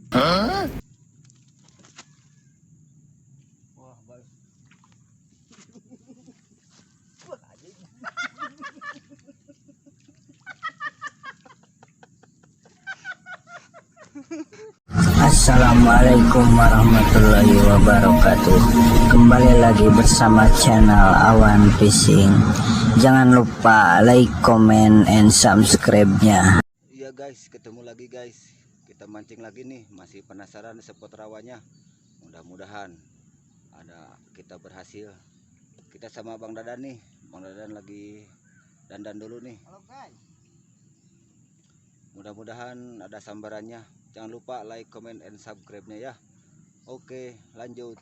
Wah, baik. Assalamualaikum warahmatullahi wabarakatuh. Kembali lagi bersama channel Awan Fishing. Jangan lupa like, comment, and subscribe-nya. Iya guys, ketemu lagi guys. Kita mancing lagi nih. Masih penasaran spot rawanya. Mudah-mudahan kita berhasil. Kita sama Bang Dadan nih. Bang Dadan lagi dandan dulu nih. Halo guys. Mudah-mudahan ada sambarannya. Jangan lupa like, comment, and subscribe-nya ya. Oke, lanjut.